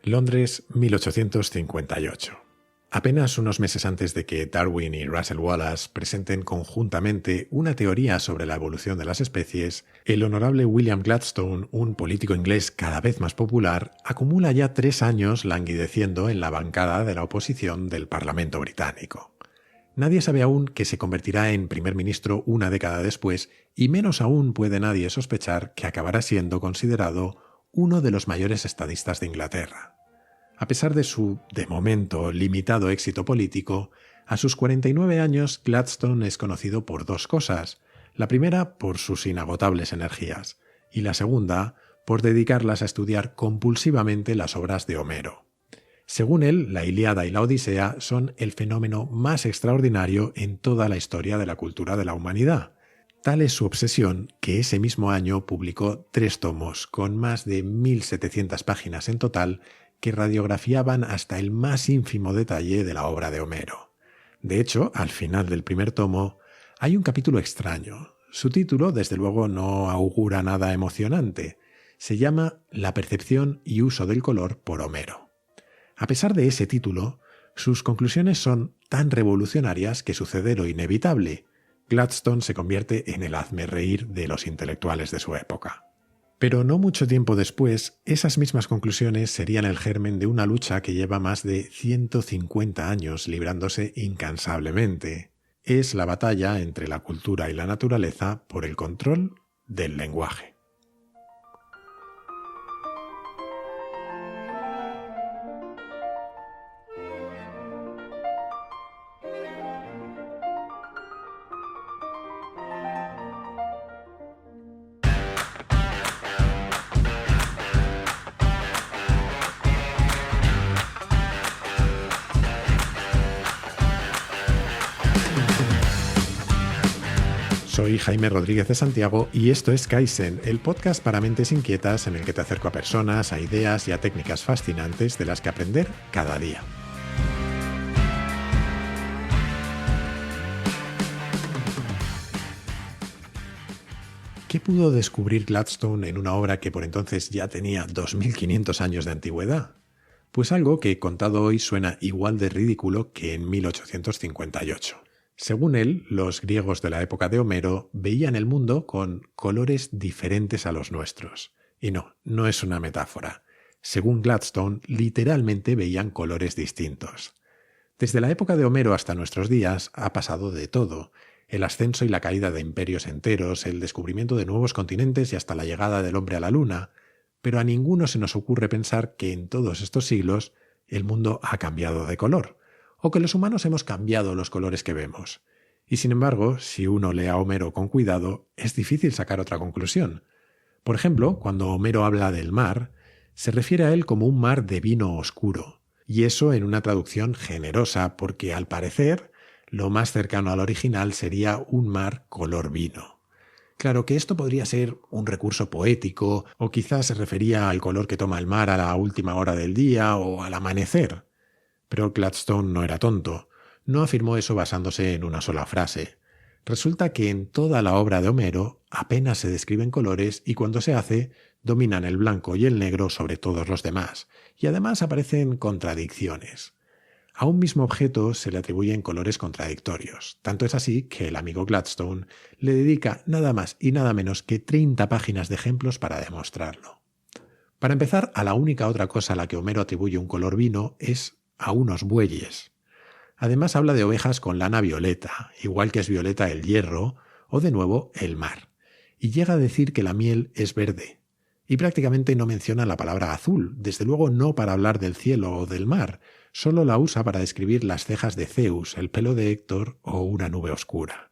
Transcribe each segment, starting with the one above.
Londres, 1858. Apenas unos meses antes de que Darwin y Russell Wallace presenten conjuntamente una teoría sobre la evolución de las especies, el honorable William Gladstone, un político inglés cada vez más popular, acumula ya 3 años languideciendo en la bancada de la oposición del Parlamento británico. Nadie sabe aún que se convertirá en primer ministro una década después, y menos aún puede nadie sospechar que acabará siendo considerado uno de los mayores estadistas de Inglaterra. A pesar de su, de momento, limitado éxito político, a sus 49 años Gladstone es conocido por 2 cosas. La primera, por sus inagotables energías, y la segunda, por dedicarlas a estudiar compulsivamente las obras de Homero. Según él, la Ilíada y la Odisea son el fenómeno más extraordinario en toda la historia de la cultura de la humanidad. Tal es su obsesión que ese mismo año publicó 3 tomos con más de 1.700 páginas en total que radiografiaban hasta el más ínfimo detalle de la obra de Homero. De hecho, al final del primer tomo hay un capítulo extraño. Su título, desde luego, no augura nada emocionante. Se llama La percepción y uso del color por Homero. A pesar de ese título, sus conclusiones son tan revolucionarias que sucede lo inevitable. Gladstone se convierte en el hazmerreír de los intelectuales de su época. Pero no mucho tiempo después, esas mismas conclusiones serían el germen de una lucha que lleva más de 150 años librándose incansablemente. Es la batalla entre la cultura y la naturaleza por el control del lenguaje. Soy Jaime Rodríguez de Santiago y esto es Kaizen, el podcast para mentes inquietas en el que te acerco a personas, a ideas y a técnicas fascinantes de las que aprender cada día. ¿Qué pudo descubrir Gladstone en una obra que por entonces ya tenía 2.500 años de antigüedad? Pues algo que contado hoy suena igual de ridículo que en 1858. Según él, los griegos de la época de Homero veían el mundo con colores diferentes a los nuestros. Y no es una metáfora. Según Gladstone, literalmente veían colores distintos. Desde la época de Homero hasta nuestros días ha pasado de todo. El ascenso y la caída de imperios enteros, el descubrimiento de nuevos continentes y hasta la llegada del hombre a la luna. Pero a ninguno se nos ocurre pensar que en todos estos siglos el mundo ha cambiado de color, o que los humanos hemos cambiado los colores que vemos. Y sin embargo, si uno lee a Homero con cuidado, es difícil sacar otra conclusión. Por ejemplo, cuando Homero habla del mar, se refiere a él como un mar de vino oscuro, y eso en una traducción generosa, porque al parecer lo más cercano al original sería un mar color vino. Claro que esto podría ser un recurso poético, o quizás se refería al color que toma el mar a la última hora del día o al amanecer. Pero Gladstone no era tonto. No afirmó eso basándose en una sola frase. Resulta que en toda la obra de Homero apenas se describen colores y cuando se hace, dominan el blanco y el negro sobre todos los demás, y además aparecen contradicciones. A un mismo objeto se le atribuyen colores contradictorios. Tanto es así que el amigo Gladstone le dedica nada más y nada menos que 30 páginas de ejemplos para demostrarlo. Para empezar, a la única otra cosa a la que Homero atribuye un color vino es a unos bueyes. Además habla de ovejas con lana violeta, igual que es violeta el hierro o de nuevo el mar. Y llega a decir que la miel es verde. Y prácticamente no menciona la palabra azul, desde luego no para hablar del cielo o del mar, solo la usa para describir las cejas de Zeus, el pelo de Héctor o una nube oscura.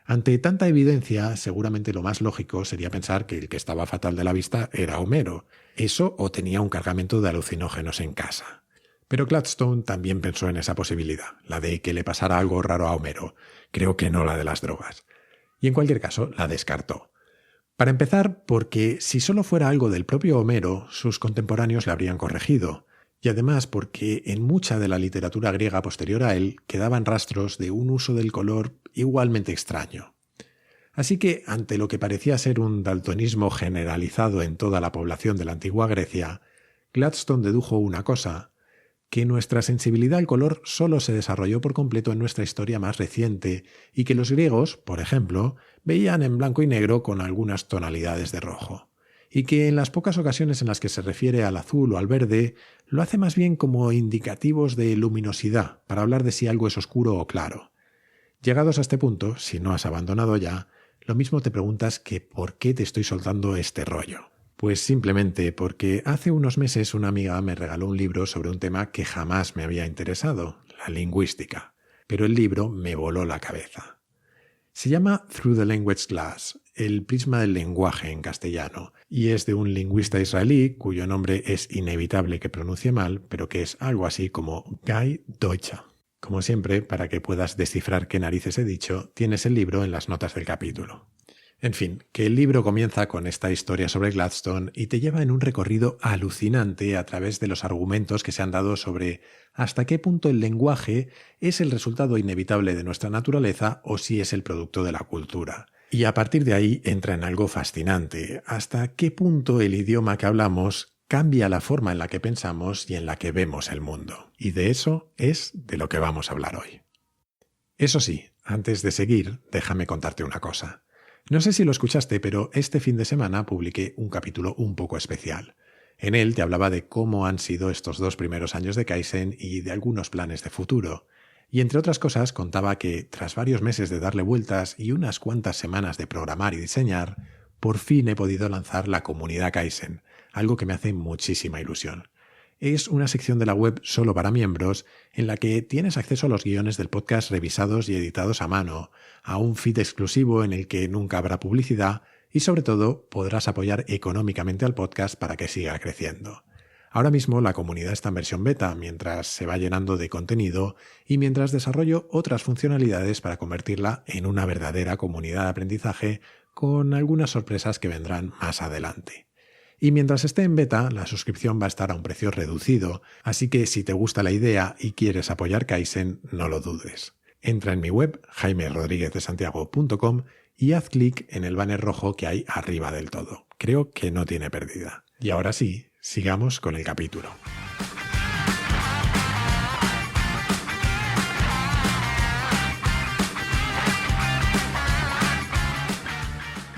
Ante tanta evidencia, seguramente lo más lógico sería pensar que el que estaba fatal de la vista era Homero. Eso o tenía un cargamento de alucinógenos en casa. Pero Gladstone también pensó en esa posibilidad, la de que le pasara algo raro a Homero, creo que no la de las drogas. Y en cualquier caso, la descartó. Para empezar, porque si solo fuera algo del propio Homero, sus contemporáneos le habrían corregido, y además porque en mucha de la literatura griega posterior a él quedaban rastros de un uso del color igualmente extraño. Así que, ante lo que parecía ser un daltonismo generalizado en toda la población de la antigua Grecia, Gladstone dedujo una cosa, que nuestra sensibilidad al color solo se desarrolló por completo en nuestra historia más reciente y que los griegos, por ejemplo, veían en blanco y negro con algunas tonalidades de rojo, y que en las pocas ocasiones en las que se refiere al azul o al verde, lo hace más bien como indicativos de luminosidad, para hablar de si algo es oscuro o claro. Llegados a este punto, si no has abandonado ya, lo mismo te preguntas que ¿por qué te estoy soltando este rollo? Pues simplemente porque hace unos meses una amiga me regaló un libro sobre un tema que jamás me había interesado, la lingüística, pero el libro me voló la cabeza. Se llama Through the Language Glass, el prisma del lenguaje en castellano, y es de un lingüista israelí cuyo nombre es inevitable que pronuncie mal, pero que es algo así como Guy Deutscher. Como siempre, para que puedas descifrar qué narices he dicho, tienes el libro en las notas del capítulo. En fin, que el libro comienza con esta historia sobre Gladstone y te lleva en un recorrido alucinante a través de los argumentos que se han dado sobre hasta qué punto el lenguaje es el resultado inevitable de nuestra naturaleza o si es el producto de la cultura. Y a partir de ahí entra en algo fascinante, hasta qué punto el idioma que hablamos cambia la forma en la que pensamos y en la que vemos el mundo. Y de eso es de lo que vamos a hablar hoy. Eso sí, antes de seguir, déjame contarte una cosa. No sé si lo escuchaste, pero este fin de semana publiqué un capítulo un poco especial. En él te hablaba de cómo han sido estos 2 primeros años de Kaizen y de algunos planes de futuro. Y entre otras cosas contaba que, tras varios meses de darle vueltas y unas cuantas semanas de programar y diseñar, por fin he podido lanzar la comunidad Kaizen, algo que me hace muchísima ilusión. Es una sección de la web solo para miembros en la que tienes acceso a los guiones del podcast revisados y editados a mano, a un feed exclusivo en el que nunca habrá publicidad y sobre todo podrás apoyar económicamente al podcast para que siga creciendo. Ahora mismo la comunidad está en versión beta mientras se va llenando de contenido y mientras desarrollo otras funcionalidades para convertirla en una verdadera comunidad de aprendizaje con algunas sorpresas que vendrán más adelante. Y mientras esté en beta, la suscripción va a estar a un precio reducido, así que si te gusta la idea y quieres apoyar Kaizen, no lo dudes. Entra en mi web, jaimerodriguezdesantiago.com, y haz clic en el banner rojo que hay arriba del todo. Creo que no tiene pérdida. Y ahora sí, sigamos con el capítulo.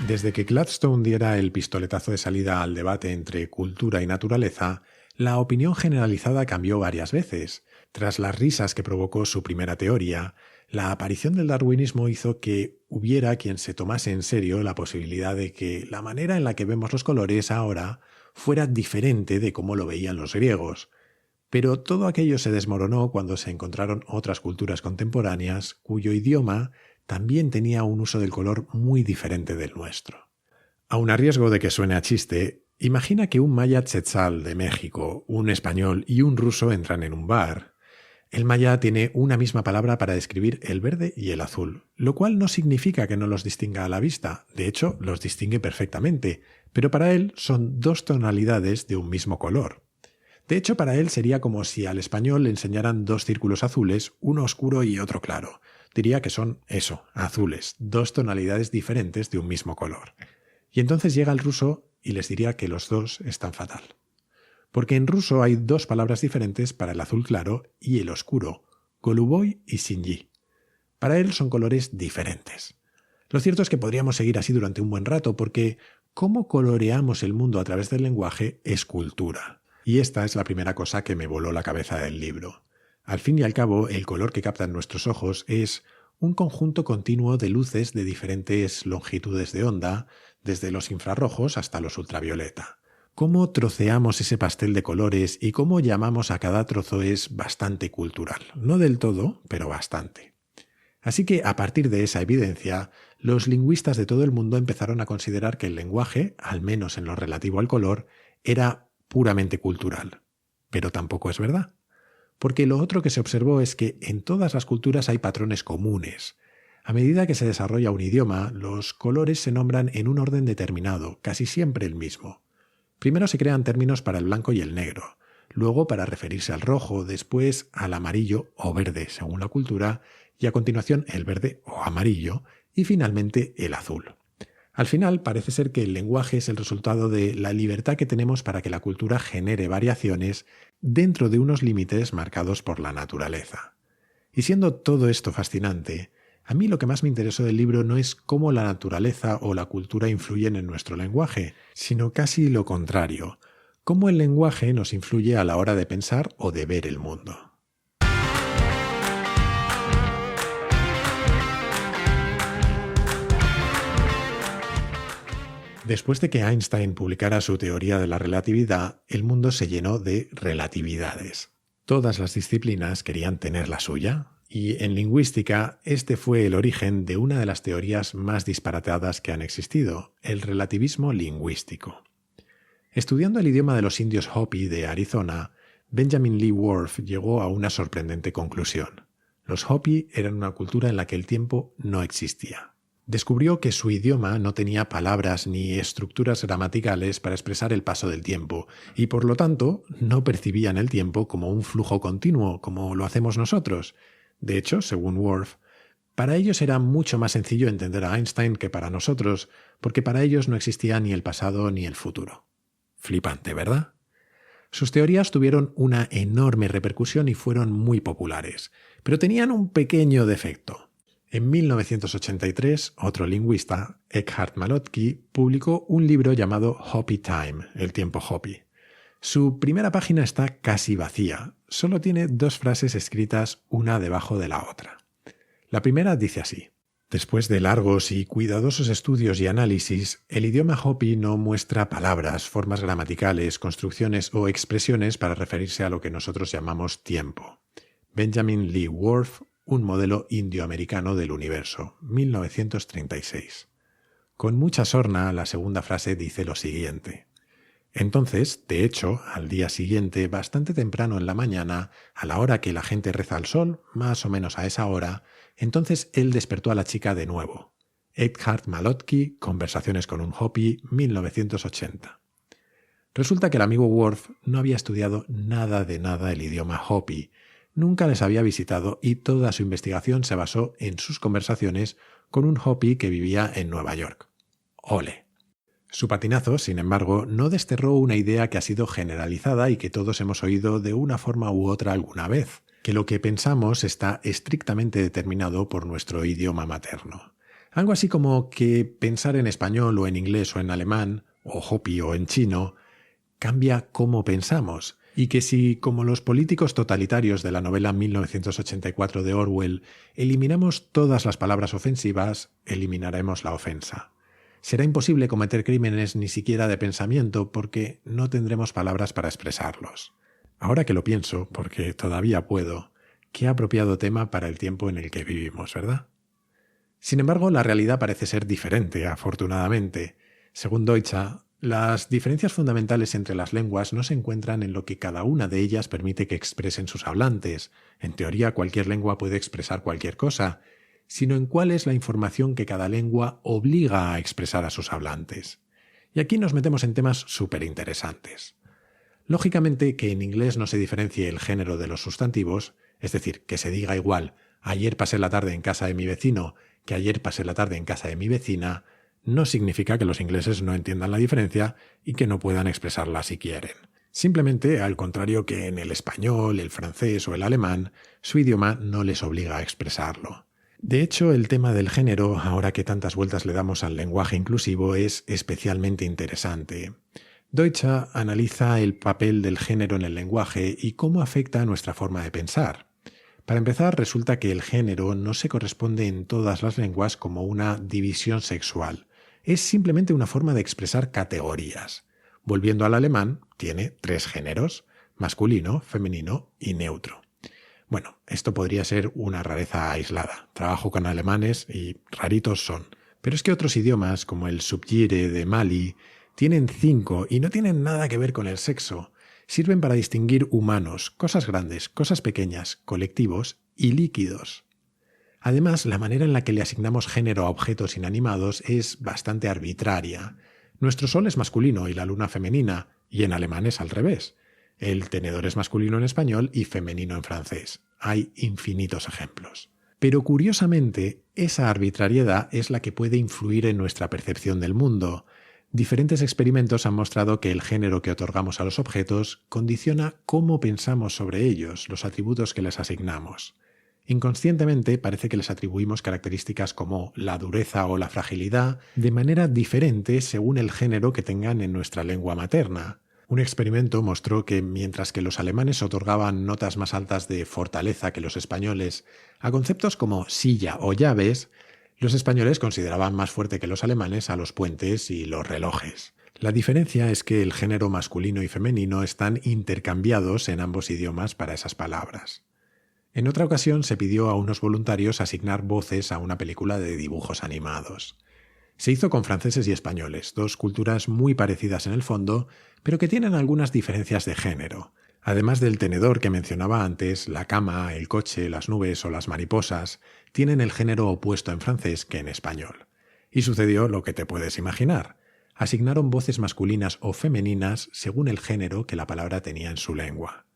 Desde que Gladstone diera el pistoletazo de salida al debate entre cultura y naturaleza, la opinión generalizada cambió varias veces. Tras las risas que provocó su primera teoría, la aparición del darwinismo hizo que hubiera quien se tomase en serio la posibilidad de que la manera en la que vemos los colores ahora fuera diferente de cómo lo veían los griegos. Pero todo aquello se desmoronó cuando se encontraron otras culturas contemporáneas cuyo idioma también tenía un uso del color muy diferente del nuestro. Aun a riesgo de que suene a chiste, imagina que un maya tzetzal de México, un español y un ruso entran en un bar. El maya tiene una misma palabra para describir el verde y el azul, lo cual no significa que no los distinga a la vista, de hecho los distingue perfectamente, pero para él son 2 tonalidades de un mismo color. De hecho, para él sería como si al español le enseñaran 2 círculos azules, uno oscuro y otro claro. Diría que son eso, azules, 2 tonalidades diferentes de un mismo color. Y entonces llega el ruso y les diría que los 2 están fatal. Porque en ruso hay 2 palabras diferentes para el azul claro y el oscuro, goluboy y sinji. Para él son colores diferentes. Lo cierto es que podríamos seguir así durante un buen rato porque cómo coloreamos el mundo a través del lenguaje es cultura. Y esta es la primera cosa que me voló la cabeza del libro. Al fin y al cabo, el color que captan nuestros ojos es un conjunto continuo de luces de diferentes longitudes de onda, desde los infrarrojos hasta los ultravioleta. Cómo troceamos ese pastel de colores y cómo llamamos a cada trozo es bastante cultural. No del todo, pero bastante. Así que, a partir de esa evidencia, los lingüistas de todo el mundo empezaron a considerar que el lenguaje, al menos en lo relativo al color, era puramente cultural. Pero tampoco es verdad. Porque lo otro que se observó es que en todas las culturas hay patrones comunes. A medida que se desarrolla un idioma, los colores se nombran en un orden determinado, casi siempre el mismo. Primero se crean términos para el blanco y el negro, luego para referirse al rojo, después al amarillo o verde, según la cultura, y a continuación el verde o amarillo, y finalmente el azul. Al final, parece ser que el lenguaje es el resultado de la libertad que tenemos para que la cultura genere variaciones dentro de unos límites marcados por la naturaleza. Y siendo todo esto fascinante, a mí lo que más me interesó del libro no es cómo la naturaleza o la cultura influyen en nuestro lenguaje, sino casi lo contrario, cómo el lenguaje nos influye a la hora de pensar o de ver el mundo. Después de que Einstein publicara su teoría de la relatividad, el mundo se llenó de relatividades. Todas las disciplinas querían tener la suya, y en lingüística este fue el origen de una de las teorías más disparatadas que han existido, el relativismo lingüístico. Estudiando el idioma de los indios Hopi de Arizona, Benjamin Lee Whorf llegó a una sorprendente conclusión. Los Hopi eran una cultura en la que el tiempo no existía. Descubrió que su idioma no tenía palabras ni estructuras gramaticales para expresar el paso del tiempo y, por lo tanto, no percibían el tiempo como un flujo continuo, como lo hacemos nosotros. De hecho, según Whorf, para ellos era mucho más sencillo entender a Einstein que para nosotros, porque para ellos no existía ni el pasado ni el futuro. Flipante, ¿verdad? Sus teorías tuvieron una enorme repercusión y fueron muy populares, pero tenían un pequeño defecto. En 1983, otro lingüista, Eckhart Malotki, publicó un libro llamado Hopi Time, el tiempo Hopi. Su primera página está casi vacía, solo tiene 2 frases escritas una debajo de la otra. La primera dice así: después de largos y cuidadosos estudios y análisis, el idioma Hopi no muestra palabras, formas gramaticales, construcciones o expresiones para referirse a lo que nosotros llamamos tiempo. Benjamin Lee Whorf, un modelo indioamericano del universo, 1936. Con mucha sorna, la segunda frase dice lo siguiente: entonces, de hecho, al día siguiente, bastante temprano en la mañana, a la hora que la gente reza al sol, más o menos a esa hora, entonces él despertó a la chica de nuevo. Eckhart Malotki, Conversaciones con un Hopi, 1980. Resulta que el amigo Whorf no había estudiado nada de nada el idioma Hopi, nunca les había visitado y toda su investigación se basó en sus conversaciones con un Hopi que vivía en Nueva York. ¡Ole! Su patinazo, sin embargo, no desterró una idea que ha sido generalizada y que todos hemos oído de una forma u otra alguna vez, que lo que pensamos está estrictamente determinado por nuestro idioma materno. Algo así como que pensar en español o en inglés o en alemán, o Hopi o en chino, cambia cómo pensamos, y que si, como los políticos totalitarios de la novela 1984 de Orwell, eliminamos todas las palabras ofensivas, eliminaremos la ofensa. Será imposible cometer crímenes ni siquiera de pensamiento porque no tendremos palabras para expresarlos. Ahora que lo pienso, porque todavía puedo, qué apropiado tema para el tiempo en el que vivimos, ¿verdad? Sin embargo, la realidad parece ser diferente, afortunadamente. Según Deutsche, las diferencias fundamentales entre las lenguas no se encuentran en lo que cada una de ellas permite que expresen sus hablantes. En teoría, cualquier lengua puede expresar cualquier cosa, sino en cuál es la información que cada lengua obliga a expresar a sus hablantes. Y aquí nos metemos en temas súper interesantes. Lógicamente, que en inglés no se diferencie el género de los sustantivos, es decir, que se diga igual ayer pasé la tarde en casa de mi vecino que ayer pasé la tarde en casa de mi vecina, no significa que los ingleses no entiendan la diferencia y que no puedan expresarla si quieren. Simplemente, al contrario que en el español, el francés o el alemán, su idioma no les obliga a expresarlo. De hecho, el tema del género, ahora que tantas vueltas le damos al lenguaje inclusivo, es especialmente interesante. Deutsche analiza el papel del género en el lenguaje y cómo afecta a nuestra forma de pensar. Para empezar, resulta que el género no se corresponde en todas las lenguas como una división sexual. Es simplemente una forma de expresar categorías. Volviendo al alemán, tiene 3 géneros: masculino, femenino y neutro. Bueno, esto podría ser una rareza aislada. Trabajo con alemanes y raritos son. Pero es que otros idiomas, como el subgire de Mali, tienen 5 y no tienen nada que ver con el sexo. Sirven para distinguir humanos, cosas grandes, cosas pequeñas, colectivos y líquidos. Además, la manera en la que le asignamos género a objetos inanimados es bastante arbitraria. Nuestro sol es masculino y la luna femenina, y en alemán es al revés. El tenedor es masculino en español y femenino en francés. Hay infinitos ejemplos. Pero curiosamente, esa arbitrariedad es la que puede influir en nuestra percepción del mundo. Diferentes experimentos han mostrado que el género que otorgamos a los objetos condiciona cómo pensamos sobre ellos, los atributos que les asignamos. Inconscientemente parece que les atribuimos características como la dureza o la fragilidad de manera diferente según el género que tengan en nuestra lengua materna. Un experimento mostró que mientras que los alemanes otorgaban notas más altas de fortaleza que los españoles a conceptos como silla o llaves, los españoles consideraban más fuerte que los alemanes a los puentes y los relojes. La diferencia es que el género masculino y femenino están intercambiados en ambos idiomas para esas palabras. En otra ocasión se pidió a unos voluntarios asignar voces a una película de dibujos animados. Se hizo con franceses y españoles, dos culturas muy parecidas en el fondo, pero que tienen algunas diferencias de género. Además del tenedor que mencionaba antes, la cama, el coche, las nubes o las mariposas tienen el género opuesto en francés que en español. Y sucedió lo que te puedes imaginar. Asignaron voces masculinas o femeninas según el género que la palabra tenía en su lengua.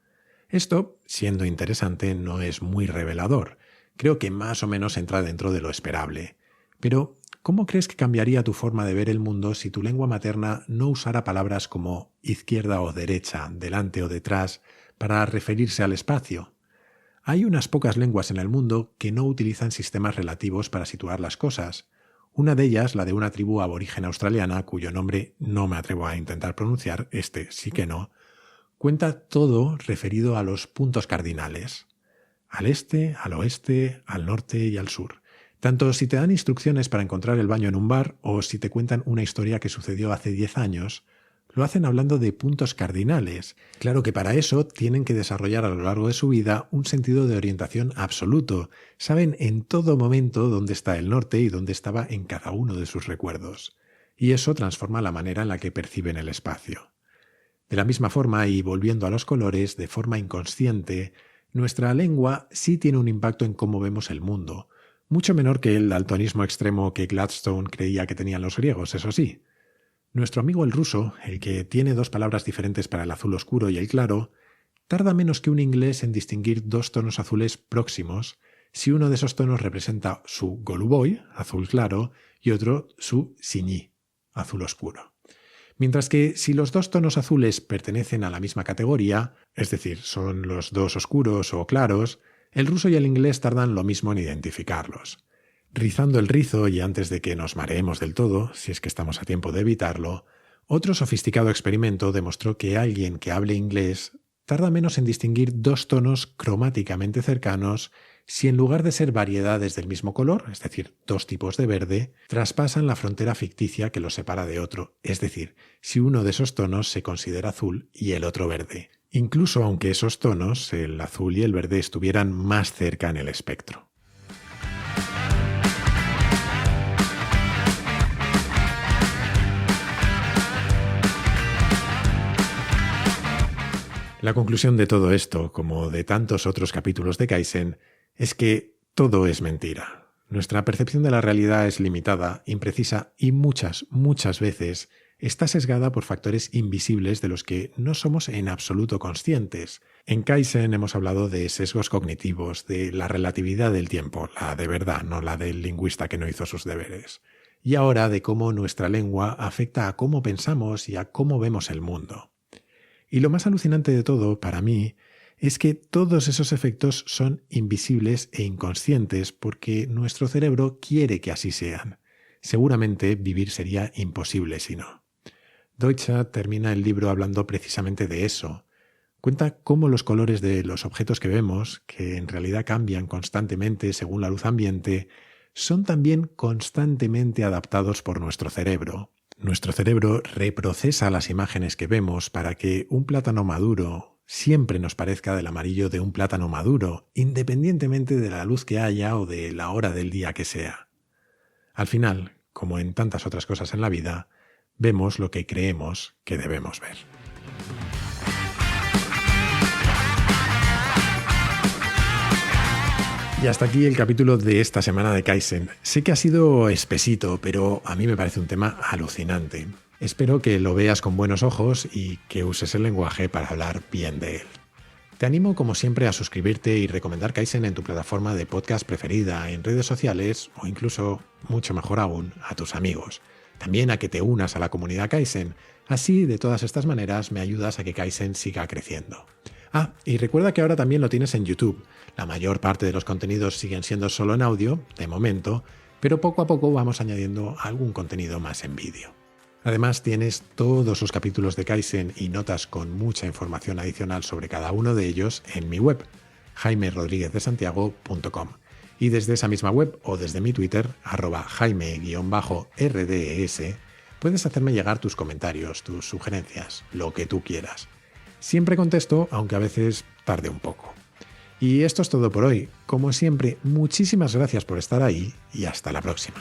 Esto, siendo interesante, no es muy revelador. Creo que más o menos entra dentro de lo esperable. Pero, ¿cómo crees que cambiaría tu forma de ver el mundo si tu lengua materna no usara palabras como izquierda o derecha, delante o detrás, para referirse al espacio? Hay unas pocas lenguas en el mundo que no utilizan sistemas relativos para situar las cosas. Una de ellas, la de una tribu aborigen australiana, cuyo nombre no me atrevo a intentar pronunciar, sí que no, cuenta todo referido a los puntos cardinales. Al este, al oeste, al norte y al sur. Tanto si te dan instrucciones para encontrar el baño en un bar o si te cuentan una historia que sucedió hace 10 años, lo hacen hablando de puntos cardinales. Claro que para eso tienen que desarrollar a lo largo de su vida un sentido de orientación absoluto. Saben en todo momento dónde está el norte y dónde estaba en cada uno de sus recuerdos. Y eso transforma la manera en la que perciben el espacio. De la misma forma, y volviendo a los colores, de forma inconsciente, nuestra lengua sí tiene un impacto en cómo vemos el mundo. Mucho menor que el daltonismo extremo que Gladstone creía que tenían los griegos, eso sí. Nuestro amigo el ruso, el que tiene dos palabras diferentes para el azul oscuro y el claro, tarda menos que un inglés en distinguir dos tonos azules próximos si uno de esos tonos representa su goluboy, azul claro, y otro su signy, azul oscuro. Mientras que si los dos tonos azules pertenecen a la misma categoría, es decir, son los dos oscuros o claros, el ruso y el inglés tardan lo mismo en identificarlos. Rizando el rizo y antes de que nos mareemos del todo, si es que estamos a tiempo de evitarlo, otro sofisticado experimento demostró que alguien que hable inglés tarda menos en distinguir dos tonos cromáticamente cercanos si en lugar de ser variedades del mismo color, es decir, dos tipos de verde, traspasan la frontera ficticia que los separa de otro, es decir, si uno de esos tonos se considera azul y el otro verde, incluso aunque esos tonos, el azul y el verde, estuvieran más cerca en el espectro. La conclusión de todo esto, como de tantos otros capítulos de Kaizen, es que todo es mentira. Nuestra percepción de la realidad es limitada, imprecisa y muchas veces está sesgada por factores invisibles de los que no somos en absoluto conscientes. En Kaizen hemos hablado de sesgos cognitivos, de la relatividad del tiempo, la de verdad, no la del lingüista que no hizo sus deberes. Y ahora de cómo nuestra lengua afecta a cómo pensamos y a cómo vemos el mundo. Y lo más alucinante de todo, para mí, es que todos esos efectos son invisibles e inconscientes porque nuestro cerebro quiere que así sean. Seguramente vivir sería imposible si no. Deutsche termina el libro hablando precisamente de eso. Cuenta cómo los colores de los objetos que vemos, que en realidad cambian constantemente según la luz ambiente, son también constantemente adaptados por nuestro cerebro. Nuestro cerebro reprocesa las imágenes que vemos para que un plátano maduro siempre nos parezca del amarillo de un plátano maduro, independientemente de la luz que haya o de la hora del día que sea. Al final, como en tantas otras cosas en la vida, vemos lo que creemos que debemos ver. Y hasta aquí el capítulo de esta semana de Kaizen. Sé que ha sido espesito, pero a mí me parece un tema alucinante. Espero que lo veas con buenos ojos y que uses el lenguaje para hablar bien de él. Te animo como siempre a suscribirte y recomendar Kaizen en tu plataforma de podcast preferida, en redes sociales o incluso, mucho mejor aún, a tus amigos. También a que te unas a la comunidad Kaizen. Así, de todas estas maneras, me ayudas a que Kaizen siga creciendo. Ah, y recuerda que ahora también lo tienes en YouTube. La mayor parte de los contenidos siguen siendo solo en audio, de momento, pero poco a poco vamos añadiendo algún contenido más en vídeo. Además, tienes todos los capítulos de Kaizen y notas con mucha información adicional sobre cada uno de ellos en mi web, jaimerodriguezdesantiago.com. Y desde esa misma web o desde mi Twitter, @jaime_rds, puedes hacerme llegar tus comentarios, tus sugerencias, lo que tú quieras. Siempre contesto, aunque a veces tarde un poco. Y esto es todo por hoy. Como siempre, muchísimas gracias por estar ahí y hasta la próxima.